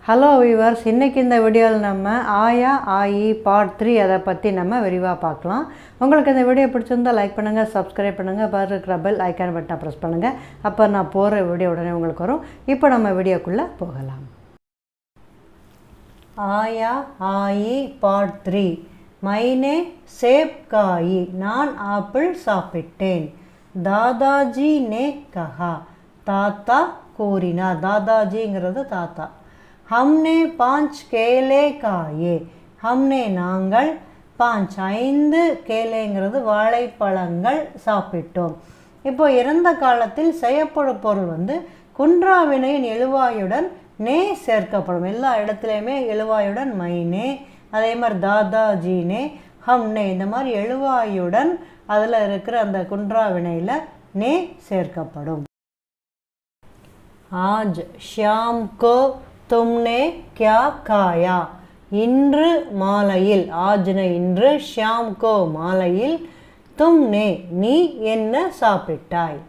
Hello viewers, இன்றைக்கி இந்த வீடியோவில் நம்ம ஆயா ஆயி பார்ட் 3 அதை பற்றி நம்ம விரிவாக பார்க்கலாம். உங்களுக்கு இந்த வீடியோ பிடிச்சிருந்தால் லைக் பண்ணுங்கள், சப்ஸ்கிரைப் பண்ணுங்கள், பாரு இருக்கிற பெல் ஐக்கான் பட்டனை ப்ரெஸ் பண்ணுங்கள். அப்போ நான் போகிற வீடியோ உடனே உங்களுக்கு வரும். இப்போ நம்ம வீடியோக்குள்ளே போகலாம். ஆயா ஆயி பார்ட் 3. மைனே சேப் காயி, நான் ஆப்பிள் சாப்பிட்டேன். தாதாஜி நே கஹா, தாத்தா கூறினார். தாதாஜிங்கிறது தாத்தா. हमने 5 केले खाए, हमने நாங்கள் 5 கேலேங்கிறது வாழைப்பழங்கள் சாப்பிட்டோம். இப்போ இறந்த காலத்தில் செய்யப்படும் பொருள் குன்றாவினையின் எழுவாயுடன் நே சேர்க்கப்படும். எல்லா இடத்துலையுமே எழுவாயுடன் மைனே, அதே மாதிரி தாதாஜினே, ஹம்னே, இந்த மாதிரி எழுவாயுடன் அதில் இருக்கிற அந்த குன்றாவினையில் நே சேர்க்கப்படும். ஆஜ் ஷாம் கோ तुमने क्या खाया, இன்று மாலையில், ஆஜ்ன இன்று, ஷாம் கோ மாலையில், தும்னே நீ என்ன சாப்பிட்டாய்.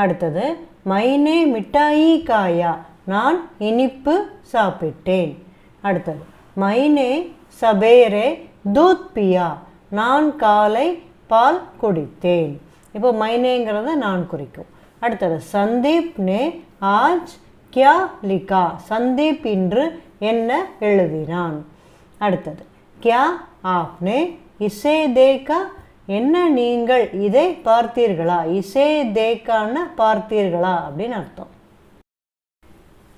அடுத்தது மைனே மிட்டாயி காயா, நான் இனிப்பு சாப்பிட்டேன். அடுத்தது மைனே சபேரே தூத் பியா, நான் காலை பால் குடித்தேன். இப்போ மைனேங்கிறத நான் குறிக்கும். அடுத்தது சந்தீப் நே ஆஜ் கியா லிகா, சந்தீப் இன்று என்ன எழுதினான். அடுத்தது கியா ஆப்னே இசே தேக்கா, என்ன நீங்கள் இதை பார்த்தீர்களா. இசே தேக்கான்னு பார்த்தீர்களா அப்படின்னு அர்த்தம்.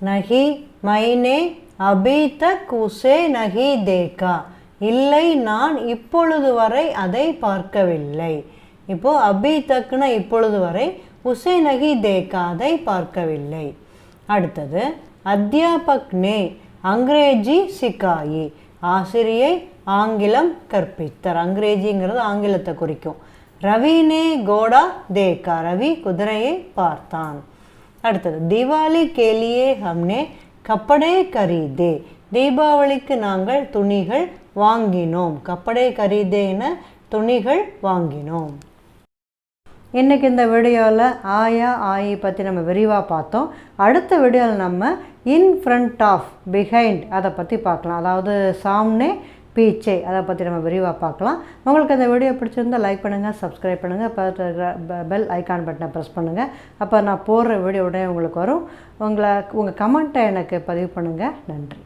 நஹி மைனே அபி தக் உசே நஹி தேக்கா, இல்லை நான் இப்பொழுது வரை அதை பார்க்கவில்லை. இப்போ அபி தக்குனா இப்பொழுது வரை, உசே நஹி தேக்கா அதை பார்க்கவில்லை. அடுத்தது அத்தியாபக் நே அங்கிரேஜி சிக்காயி, ஆசிரியை ஆங்கிலம் கற்பித்தார். அங்கிரேஜிங்கிறது ஆங்கிலத்தை குறிக்கும். ரவி நே கோடா தேக்கா, ரவி குதிரையை பார்த்தான். அடுத்தது தீபாவளி கேலியே ஹம்னே கப்படே கரீதே, தீபாவளிக்கு நாங்கள் துணிகள் வாங்கினோம். கப்படே கரீதேன்னு துணிகள் வாங்கினோம். இன்றைக்கி இந்த வீடியோவில் ஆயா ஆயி பற்றி நம்ம விரிவாக பார்த்தோம். அடுத்த வீடியோவில் நம்ம இன் ஃப்ரண்ட் ஆஃப் பிஹைண்ட் அதை பற்றி பார்க்கலாம். அதாவது சாம்னே பீச்சே அதை பற்றி நம்ம விரிவாக பார்க்கலாம். உங்களுக்கு அந்த வீடியோ பிடிச்சிருந்தால் லைக் பண்ணுங்கள், சப்ஸ்கிரைப் பண்ணுங்கள், பெல் ஐக்கான் பட்டனை ப்ரெஸ் பண்ணுங்கள். அப்போ நான் போடுற வீடியோ உடனே உங்களுக்கு வரும். உங்கள் கமெண்ட்டை எனக்கு பதிவு பண்ணுங்கள். நன்றி.